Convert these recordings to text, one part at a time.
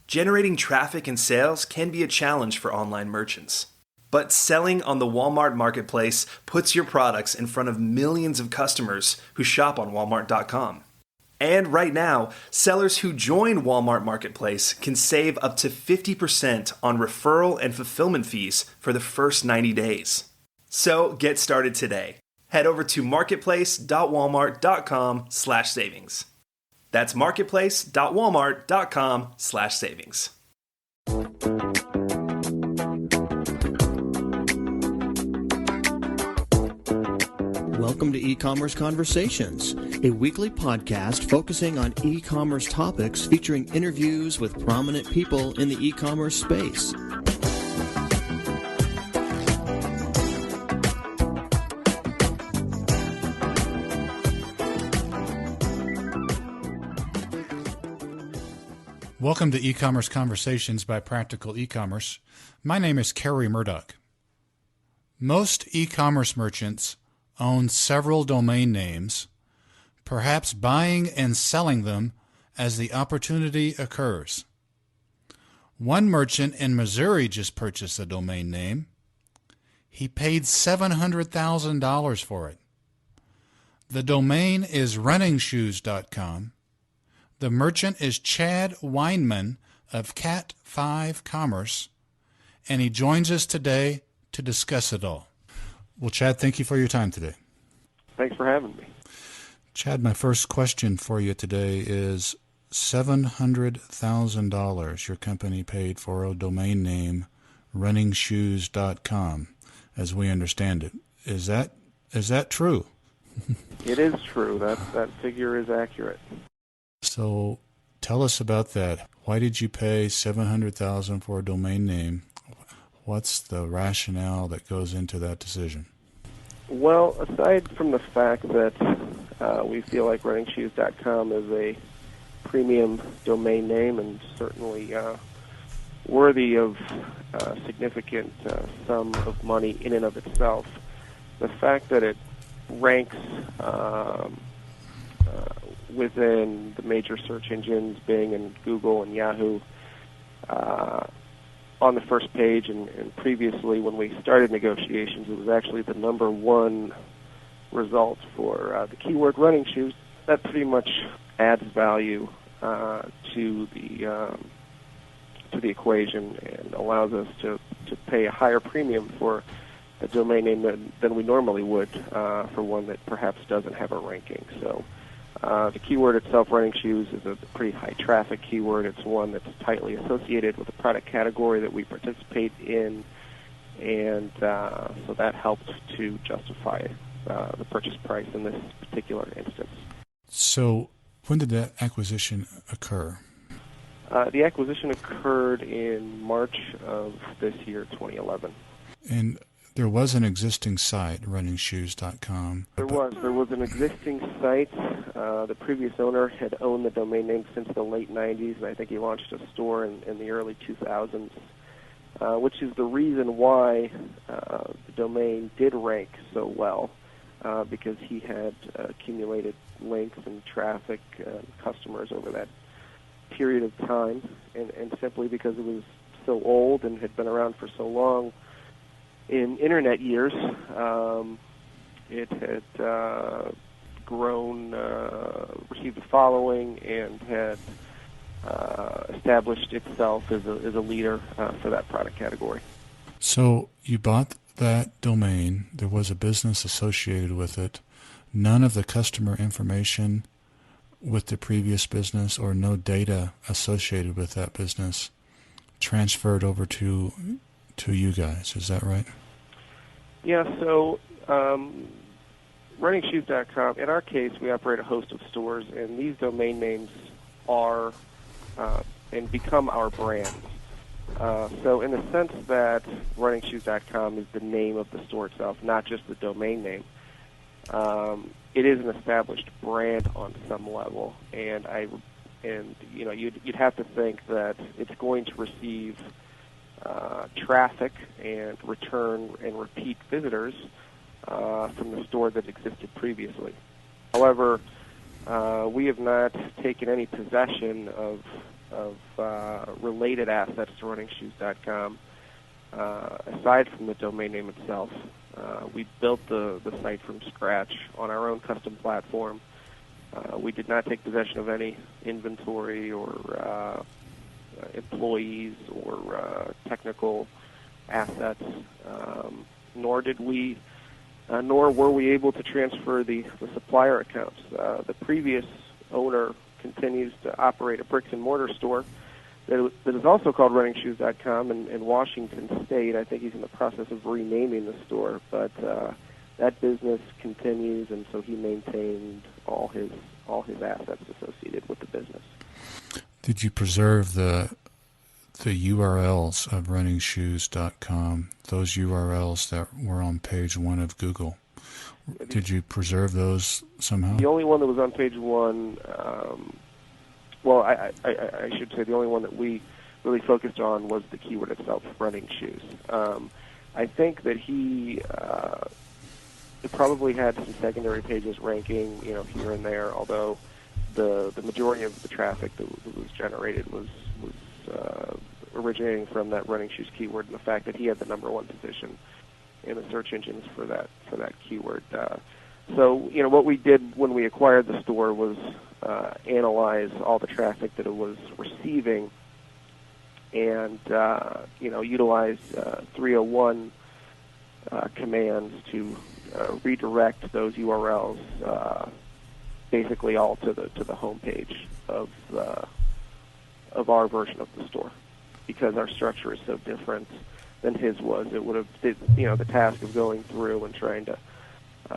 Generating traffic and sales can be a challenge for online merchants. But selling on the Walmart Marketplace puts your products in front of millions of customers who shop on Walmart.com. And right now, sellers who join Walmart Marketplace can save up to 50% on referral and fulfillment fees for the first 90 days. So get started today. Head over to marketplace.walmart.com/savings. That's marketplace.walmart.com/savings. Welcome to E-Commerce Conversations, a weekly podcast focusing on e-commerce topics featuring interviews with prominent people in the e-commerce space. Welcome to E-Commerce Conversations by Practical E-Commerce. My name is Kerry Murdoch. Most e-commerce merchants own several domain names, perhaps buying and selling them as the opportunity occurs. One merchant in Missouri just purchased a domain name. He paid $700,000 for it. The domain is runningshoes.com. The merchant is Chad Weinman of Cat 5 Commerce, and he joins us today to discuss it all. Well, Chad, thank you for your time today. Thanks for having me. Chad, my first question for you today is $700,000 your company paid for a domain name, runningshoes.com, as we understand it. Is that true? It is true. That figure is accurate. So tell us about that. Why did you pay $700,000 for a domain name? What's the rationale that goes into that decision? Well, aside from the fact that we feel like runningshoes.com is a premium domain name and certainly worthy of a significant sum of money in and of itself, the fact that it ranks within the major search engines, Bing and Google and Yahoo, on the first page, and previously when we started negotiations, it was actually the number one result for the keyword running shoes. That pretty much adds value to the equation and allows us to pay a higher premium for a domain name than we normally would for one that perhaps doesn't have a ranking. So the keyword itself, running shoes, is a pretty high traffic keyword. It's one that's tightly associated with the product category that we participate in, and so that helped to justify the purchase price in this particular instance. So when did that acquisition occur? The acquisition occurred in March of this year, 2011. And there was an existing site, runningshoes.com. There was an existing site. The previous owner had owned the domain name since the late 90s, and I think he launched a store in the early 2000s, which is the reason why the domain did rank so well, because he had accumulated links and traffic and customers over that period of time, and simply because it was so old and had been around for so long. In internet years, it had grown, received a following, and had established itself as a leader for that product category. So you bought that domain. There was a business associated with it. None of the customer information with the previous business or no data associated with that business transferred over to you guys. Is that right? Yeah, so runningshoes.com, in our case, we operate a host of stores, and these domain names are and become our brands. So in the sense that runningshoes.com is the name of the store itself, not just the domain name, it is an established brand on some level, and you'd have to think that it's going to receive traffic and return and repeat visitors from the store that existed previously. However, we have not taken any possession of related assets to runningshoes.com. Aside from the domain name itself, we built the site from scratch on our own custom platform. We did not take possession of any inventory or employees or technical assets, nor were we able to transfer the supplier accounts. The previous owner continues to operate a bricks and mortar store that is also called runningshoes.com in Washington State. I think he's in the process of renaming the store, but that business continues, and so he maintained all his assets associated with the business. Did you preserve the URLs of runningshoes.com, those URLs that were on page 1 of Google? Did you preserve those somehow? The only one that was on page 1, well, I should say the only one that we really focused on was the keyword itself, running shoes. I think that he probably had some secondary pages ranking, here and there, although the majority of the traffic that was generated was originating from that running shoes keyword and the fact that he had the number 1 position in the search engines for that keyword. So, what we did when we acquired the store was analyze all the traffic that it was receiving and, utilize 301 commands to redirect those URLs basically all to the home page of our version of the store. Because our structure is so different than his was, it would have, the task of going through and trying to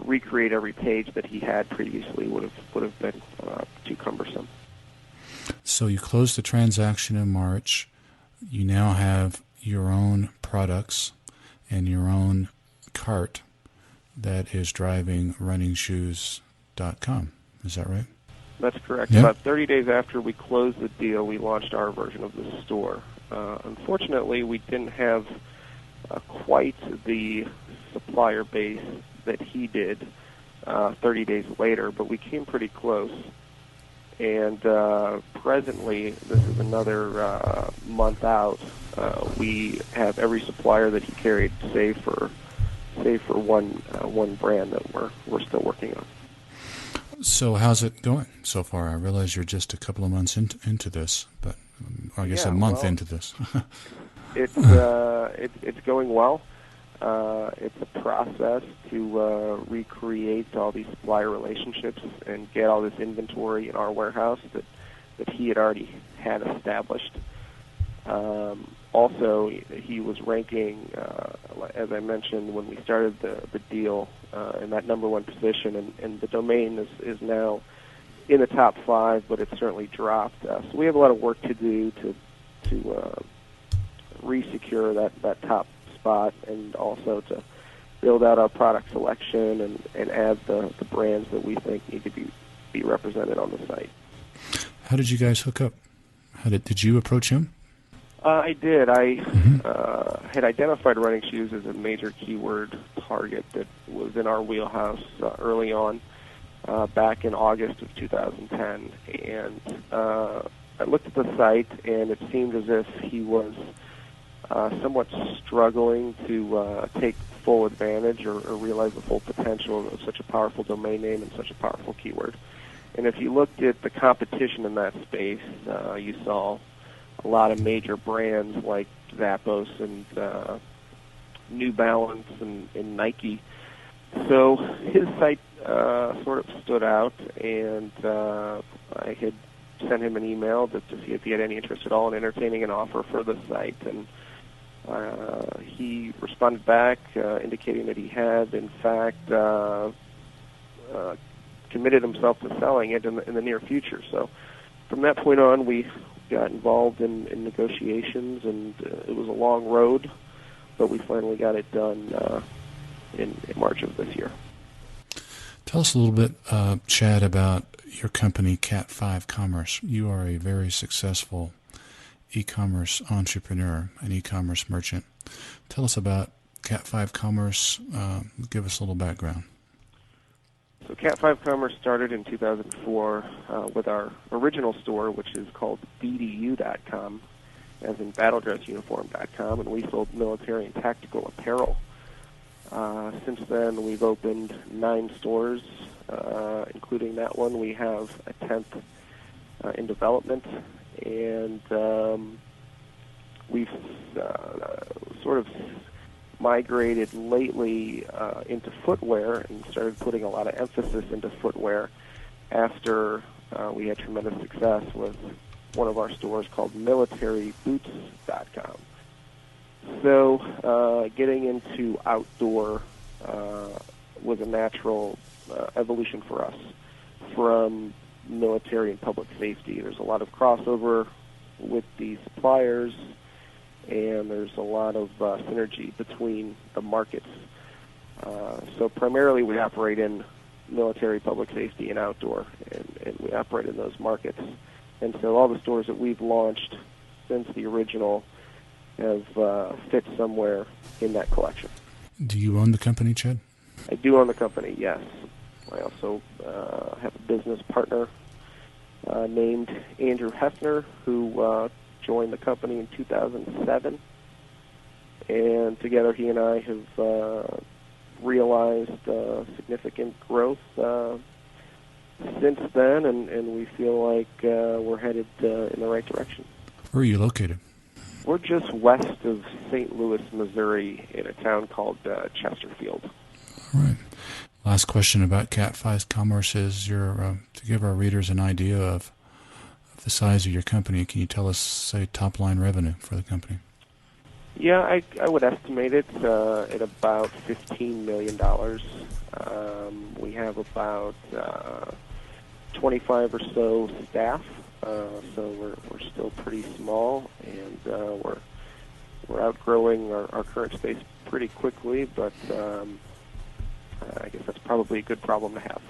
recreate every page that he had previously would have been too cumbersome. So you closed the transaction in March. You now have your own products and your own cart that is driving runningshoes.com. Is that right? That's correct. Yeah. About 30 days after we closed the deal, we launched our version of the store. Unfortunately, we didn't have quite the supplier base that he did 30 days later, but we came pretty close. And presently, this is another month out, we have every supplier that he carried, save for one brand that we're still working on. So how's it going so far? I realize you're just a couple of months into this, but I guess a month into this. It's going well. It's a process to recreate all these supplier relationships and get all this inventory in our warehouse that he had already had established. Also, he was ranking, as I mentioned, when we started the deal, in that number 1 position, and the domain is now in the top 5, but it's certainly dropped. So we have a lot of work to do to re-secure that top spot, and also to build out our product selection and add the brands that we think need to be represented on the site. How did you guys hook up? Did you approach him? I did. I had identified running shoes as a major keyword target that was in our wheelhouse early on, back in August of 2010. And I looked at the site, and it seemed as if he was somewhat struggling to take full advantage or realize the full potential of such a powerful domain name and such a powerful keyword. And if you looked at the competition in that space, you saw a lot of major brands like Zappos and New Balance and Nike. So his site sort of stood out, and I had sent him an email to see if he had any interest at all in entertaining an offer for the site. And he responded back indicating that he had, in fact, committed himself to selling it in the near future. So from that point on, we got involved in negotiations, and it was a long road, but we finally got it done in March of this year. Tell us a little bit, Chad, about your company, Cat5 Commerce. You are a very successful e-commerce entrepreneur, an e-commerce merchant. Tell us about Cat5 Commerce. Give us a little background. So Cat5 Commerce started in 2004 with our original store, which is called BDU.com, as in battledressuniform.com, and we sold military and tactical apparel. Since then, we've opened 9 stores, including that one. We have a 10th in development, and we've sort of migrated lately into footwear and started putting a lot of emphasis into footwear after we had tremendous success with one of our stores called militaryboots.com. So getting into outdoor was a natural evolution for us from military and public safety. There's a lot of crossover with the suppliers, and there's a lot of synergy between the markets. So primarily we operate in military, public safety, and outdoor, and we operate in those markets. And so all the stores that we've launched since the original have fit somewhere in that collection. Do you own the company, Chad? I do own the company, yes. I also have a business partner named Andrew Heffner, who joined the company in 2007. And together he and I have realized significant growth since then, and we feel like we're headed in the right direction. Where are you located? We're just west of St. Louis, Missouri, in a town called Chesterfield. All right. Last question about Cat5 Commerce is to give our readers an idea of the size of your company. Can you tell us, say, top-line revenue for the company? Yeah, I would estimate it at about $15 million. We have about 25 or so staff, so we're still pretty small, and we're outgrowing our current space pretty quickly, but I guess that's probably a good problem to have.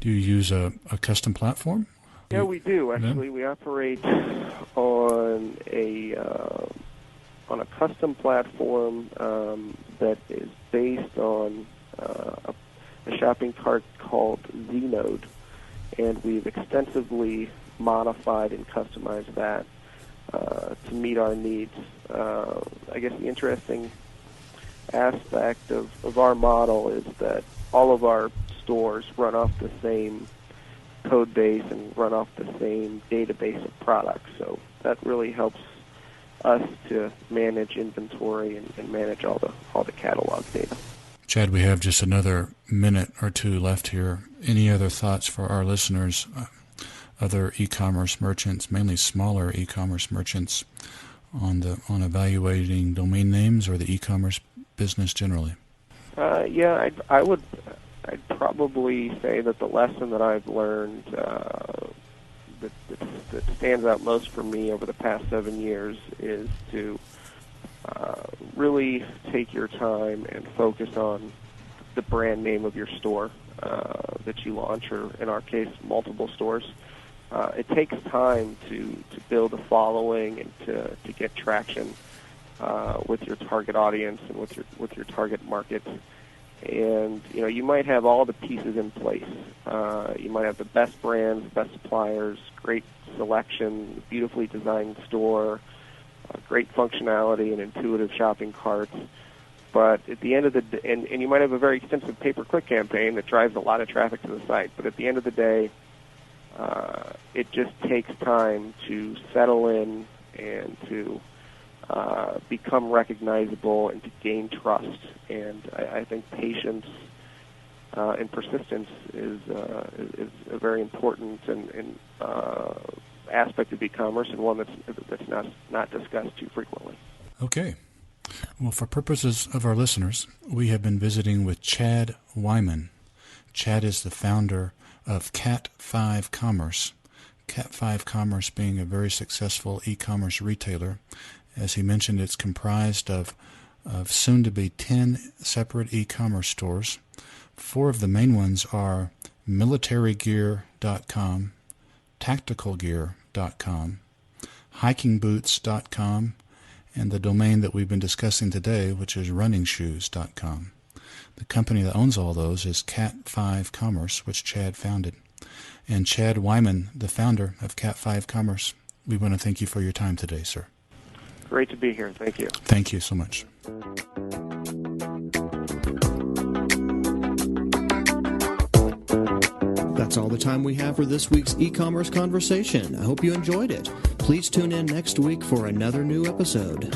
Do you use a custom platform? Yeah, we do. Actually, we operate on a custom platform that is based on a shopping cart called Znode, and we've extensively modified and customized that to meet our needs. I guess the interesting aspect of our model is that all of our stores run off the same code base and run off the same database of products, so that really helps us to manage inventory and manage all the catalog data. Chad, we have just another minute or two left here. Any other thoughts for our listeners, other e-commerce merchants, mainly smaller e-commerce merchants, on evaluating domain names or the e-commerce business generally? Yeah, I'd probably say that the lesson that I've learned that stands out most for me over the past 7 years is to really take your time and focus on the brand name of your store that you launch, or in our case, multiple stores. It takes time to build a following and to get traction with your target audience and with your target market. And you might have all the pieces in place. You might have the best brands, best suppliers, great selection, beautifully designed store, great functionality and intuitive shopping carts. But at the end of the day, and you might have a very extensive pay-per-click campaign that drives a lot of traffic to the site. But at the end of the day, it just takes time to settle in and to become recognizable and to gain trust. And I think patience and persistence is a very important and aspect of e-commerce, and one that's not discussed too frequently. Okay. Well, for purposes of our listeners, we have been visiting with Chad Wyman. Chad is the founder of Cat5 Commerce. Cat5 Commerce being a very successful e-commerce retailer. As he mentioned, it's comprised of soon-to-be 10 separate e-commerce stores. 4 of the main ones are militarygear.com, tacticalgear.com, hikingboots.com, and the domain that we've been discussing today, which is runningshoes.com. The company that owns all those is Cat5 Commerce, which Chad founded. And Chad Wyman, the founder of Cat5 Commerce, we want to thank you for your time today, sir. Great to be here. Thank you. Thank you so much. That's all the time we have for this week's e-commerce conversation. I hope you enjoyed it. Please tune in next week for another new episode.